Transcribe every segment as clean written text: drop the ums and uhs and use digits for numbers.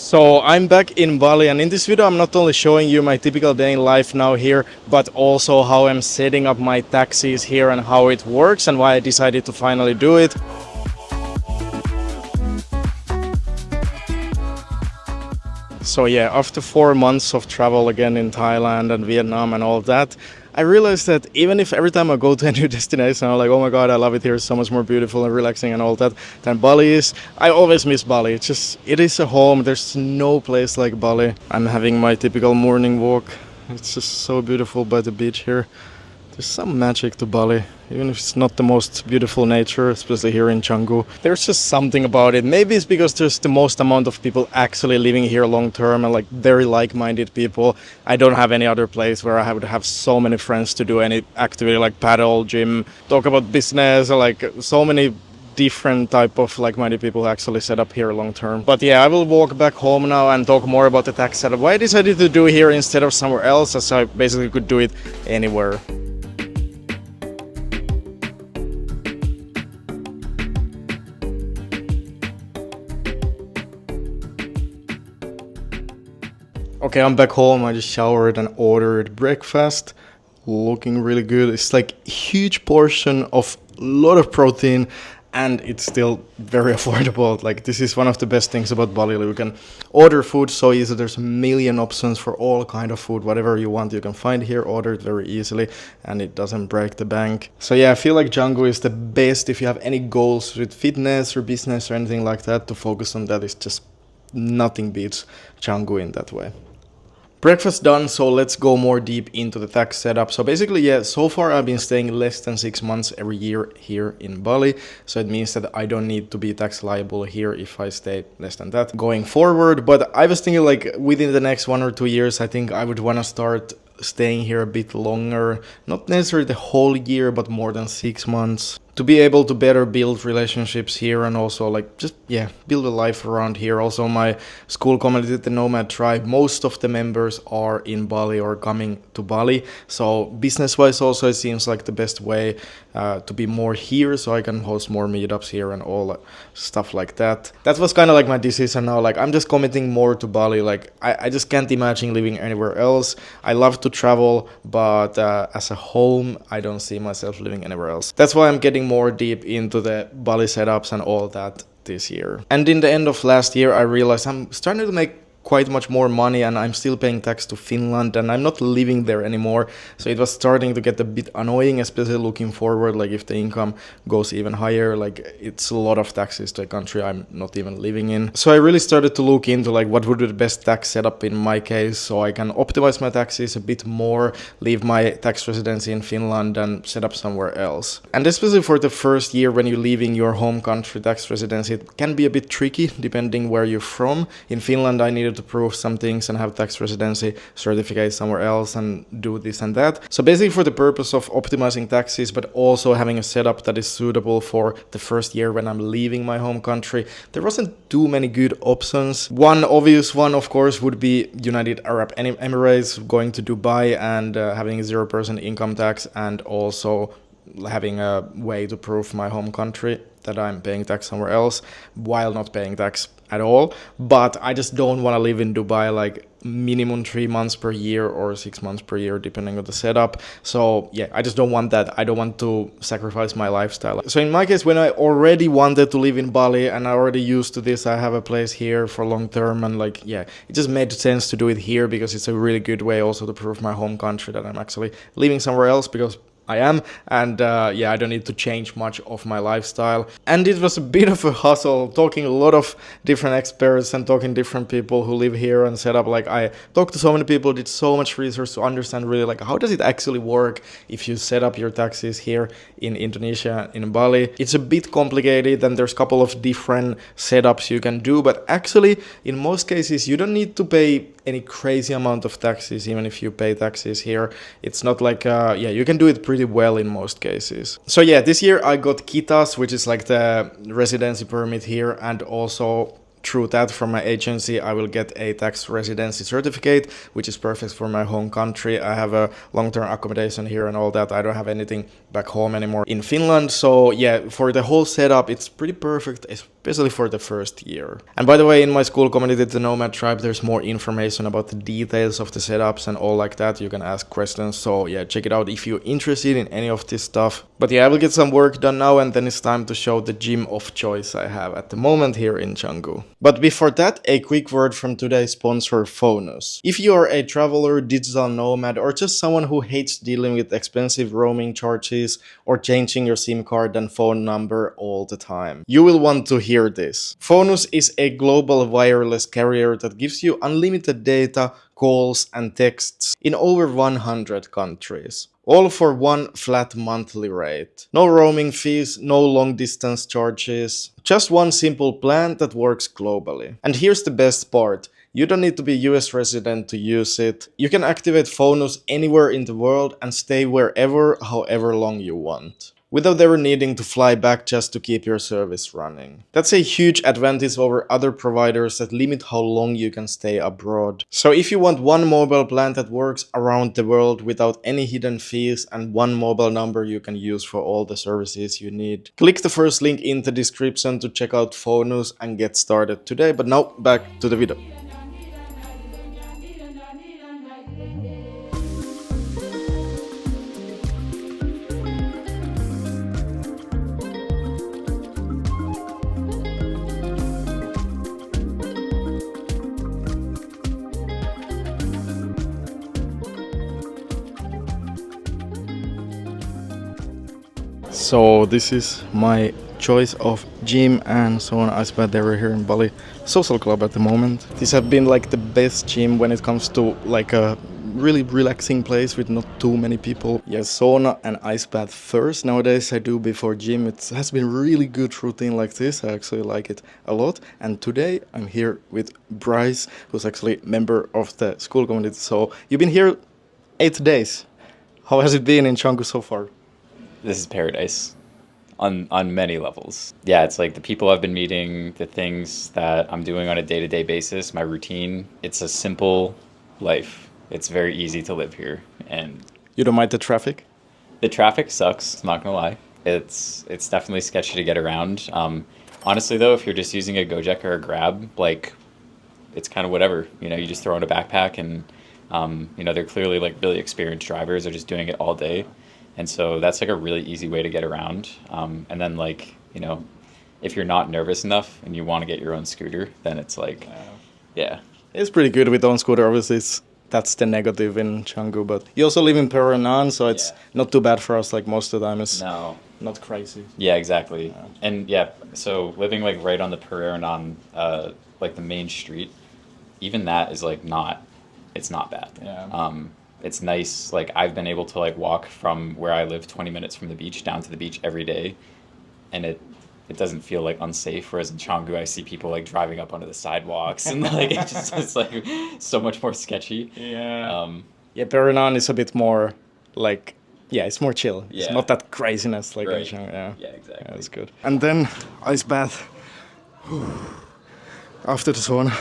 So I'm back in Bali, and in this video I'm not only showing you my typical day in life now here, but also how I'm setting up my taxis here and how it works and why I decided to finally do it. So yeah, after 4 months of travel again in Thailand and Vietnam and all of that, I realized that even if every time I go to a new destination I'm like, oh my god, I love it here, it's so much more beautiful and relaxing and all that than Bali is, I always miss Bali. It is a home, there's no place like Bali. I'm having my typical morning walk. It's just so beautiful by the beach here. There's some magic to Bali, even if it's not the most beautiful nature, especially here in Canggu. There's just something about it. Maybe it's because there's the most amount of people actually living here long term and like very like-minded people. I don't have any other place where I would have so many friends to do any activity like paddle, gym, talk about business, or like so many different type of like-minded people who actually set up here long term. But yeah, I will walk back home now and talk more about the tax setup. Why I decided to do here instead of somewhere else, as I basically could do it anywhere. Okay, I'm back home. I just showered and ordered breakfast. Looking really good. It's like a huge portion of a lot of protein and it's still very affordable. Like this is one of the best things about Bali. You can order food so easy. There's a million options for all kind of food. Whatever you want, you can find here, order it very easily and it doesn't break the bank. So yeah, I feel like Canggu is the best if you have any goals with fitness or business or anything like that. To focus on that is just nothing beats Canggu in that way. Breakfast done, so let's go more deep into the tax setup. So basically, yeah, so far I've been staying less than 6 months every year here in Bali. So it means that I don't need to be tax liable here if I stay less than that going forward. But I was thinking like within the next 1 or 2 years, I think I would want to start staying here a bit longer. Not necessarily the whole year, but more than 6 months. To be able to better build relationships here and also like just build a life around here. Also my school community, the Nomad Tribe, most of the members are in Bali or coming to Bali. So business wise also it seems like the best way to be more here, so I can host more meetups here and all that stuff like that. That was kind of like my decision now. Like I'm just committing more to Bali. Like I just can't imagine living anywhere else. I love to travel, but as a home I don't see myself living anywhere else. That's why I'm getting more deep into the Bali setups and all that this year. And in the end of last year I realized I'm starting to make quite much more money and I'm still paying tax to Finland and I'm not living there anymore. So it was starting to get a bit annoying, especially looking forward, like if the income goes even higher, like it's a lot of taxes to a country I'm not even living in. So I really started to look into like what would be the best tax setup in my case so I can optimize my taxes a bit more, leave my tax residency in Finland and set up somewhere else. And especially for the first year when you're leaving your home country tax residency, it can be a bit tricky depending where you're from. In Finland I needed to prove some things and have tax residency certificate somewhere else and do this and that. So basically for the purpose of optimizing taxes but also having a setup that is suitable for the first year when I'm leaving my home country, there wasn't too many good options. One obvious one of course would be United Arab Emirates, going to Dubai and having 0% income tax and also having a way to prove my home country that I'm paying tax somewhere else while not paying tax at all. But I just don't want to live in Dubai like minimum 3 months per year or 6 months per year depending on the setup. So yeah, I just don't want that. I don't want to sacrifice my lifestyle. So in my case, when I already wanted to live in Bali and I already used to this, I have a place here for long term and like yeah, it just made sense to do it here because it's a really good way also to prove my home country that I'm actually living somewhere else, because I am, and I don't need to change much of my lifestyle. And it was a bit of a hustle, talking a lot of different experts and talking different people who live here and set up. Like I talked to so many people, did so much research to understand really like how does it actually work if you set up your taxes here in Indonesia, in Bali. It's a bit complicated and there's a couple of different setups you can do, but actually in most cases you don't need to pay any crazy amount of taxes even if you pay taxes here. It's not like you can do it pretty well in most cases. So yeah, this year I got Kitas, which is like the residency permit here, and also through that from my agency I will get a tax residency certificate, which is perfect for my home country. I have a long-term accommodation here and all that. I don't have anything back home anymore in Finland. So yeah, for the whole setup, it's pretty perfect, especially for the first year. And by the way, in my school community, the Nomad Tribe, there's more information about the details of the setups and all like that. You can ask questions. So yeah, check it out if you're interested in any of this stuff. But yeah, I will get some work done now, and then it's time to show the gym of choice I have at the moment here in Canggu. But before that, a quick word from today's sponsor, Fonus. If you are a traveler, digital nomad, or just someone who hates dealing with expensive roaming charges or changing your SIM card and phone number all the time, you will want to hear this. Fonus is a global wireless carrier that gives you unlimited data, calls, and texts in over 100 countries. All for one flat monthly rate. No roaming fees, no long distance charges. Just one simple plan that works globally. And here's the best part. You don't need to be US resident to use it. You can activate Fonus anywhere in the world and stay wherever, however long you want, without ever needing to fly back just to keep your service running. That's a huge advantage over other providers that limit how long you can stay abroad. So if you want one mobile plan that works around the world without any hidden fees and one mobile number you can use for all the services you need, click the first link in the description to check out Fonus and get started today. But now back to the video. So this is my choice of gym and sauna ice bath area here in Bali Social Club at the moment. These have been like the best gym when it comes to like a really relaxing place with not too many people. Yes, sauna and ice bath first. Nowadays I do before gym. It has been really good routine like this. I actually like it a lot. And today I'm here with Bryce, who's actually member of the school community. So you've been here 8 days. How has it been in Canggu so far? This is paradise on many levels. Yeah, it's like the people I've been meeting, the things that I'm doing on a day-to-day basis, my routine. It's a simple life. It's very easy to live here. And you don't mind the traffic? The traffic sucks, I'm not gonna lie. It's definitely sketchy to get around. Honestly though, if you're just using a Gojek or a Grab, like it's kind of whatever. You know, you just throw in a backpack and you know, they're clearly like really experienced drivers. They're just doing it all day. And so that's like a really easy way to get around. And then like, you know, if you're not nervous enough and you want to get your own scooter, then it's like, yeah. It's pretty good with own scooter. Obviously, that's the negative in Canggu. But you also live in Paranan, so it's not too bad for us. Like most of the time, it's not crazy. Yeah, exactly. And yeah, so living like right on the Paranan, like the main street, even that is like it's not bad. Yeah. It's nice. Like I've been able to like walk from where I live 20 minutes from the beach down to the beach every day, and it doesn't feel like unsafe. Whereas in Canggu, I see people like driving up onto the sidewalks and like it's like so much more sketchy. Yeah. Yeah, Paranan is a bit more like it's more chill. Yeah. It's not that craziness like in Canggu. Yeah, exactly. Yeah, that's good. And then ice bath after the sauna.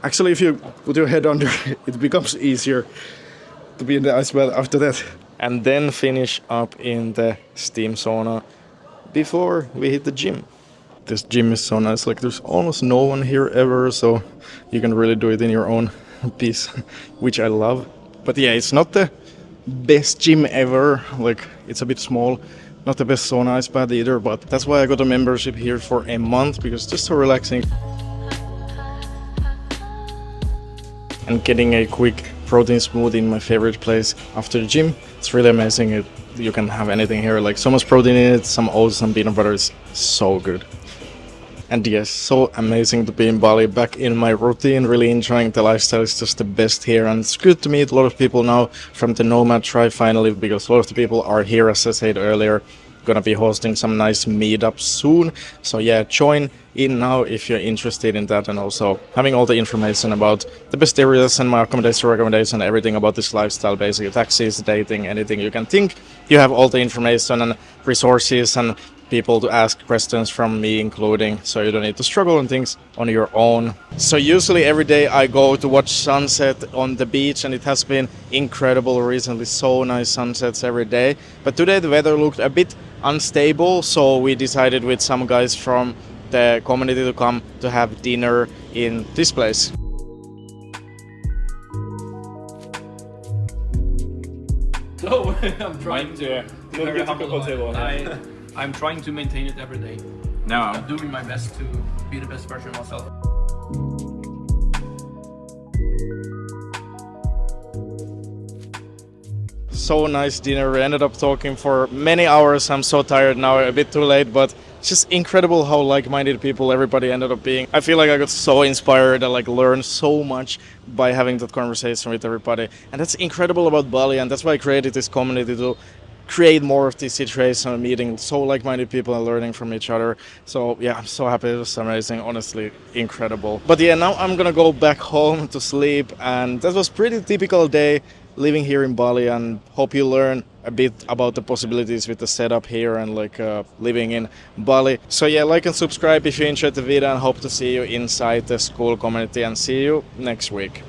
Actually, if you put your head under, it becomes easier to be in the ice bath after that. And then finish up in the steam sauna before we hit the gym. This gym is so nice, like there's almost no one here ever, so you can really do it in your own peace, which I love. But yeah, it's not the best gym ever, like it's a bit small. Not the best sauna ice bath either, but that's why I got a membership here for a month, because it's just so relaxing. And getting a quick protein smoothie in my favorite place after the gym, it's really amazing. You can have anything here, like so much protein in it, some oats, some peanut butter. It's so good. And yes, so amazing to be in Bali, back in my routine, really enjoying the lifestyle. It's just the best here, and it's good to meet a lot of people now from the Nomad Tribe finally, because a lot of the people are here, as I said earlier. gonna be hosting some nice meetups soon. So yeah, join in now if you're interested in that, and also having all the information about the best areas and my accommodation recommendation, everything about this lifestyle, basically taxis, dating, anything you can think. You have all the information and resources and people to ask questions from me including, so you don't need to struggle on things on your own. So usually every day I go to watch sunset on the beach, and it has been incredible recently, so nice sunsets every day. But today the weather looked a bit unstable, so we decided with some guys from the community to come to have dinner in this place. So I'm trying to very humble. I'm trying to maintain it every day. No. I'm doing my best to be the best version of myself. So nice dinner. We ended up talking for many hours. I'm so tired now, a bit too late, but it's just incredible how like-minded people everybody ended up being. I feel like I got so inspired and like learned so much by having that conversation with everybody. And that's incredible about Bali, and that's why I created this community, to create more of these situations and meeting so like-minded people and learning from each other. So yeah, I'm so happy. It was amazing, honestly incredible. But yeah, now I'm gonna go back home to sleep, and that was pretty typical day living here in Bali, and hope you learn a bit about the possibilities with the setup here and like living in Bali. So yeah, like and subscribe if you enjoyed the video, and hope to see you inside the school community, and see you next week.